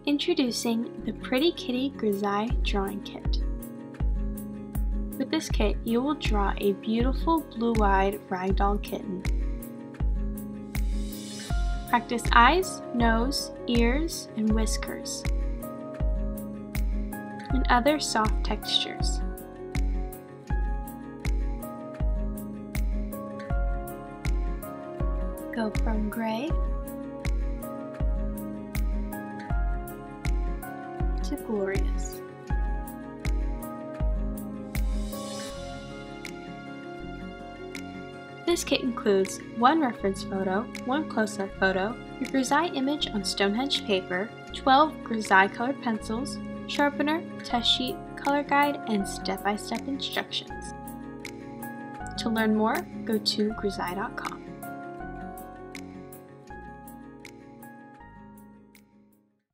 Introducing the Pretty Kitty Grizaye Drawing Kit. With this kit, you will draw a beautiful blue-eyed ragdoll kitten. Practice eyes, nose, ears, and whiskers, and other soft textures. Go from gray to glorious. This kit includes one reference photo, one close-up photo, your Grizaye image on Stonehenge paper, 12 Grizaye colored pencils, sharpener, test sheet, color guide, and step-by-step instructions. To learn more, go to grizaye.com.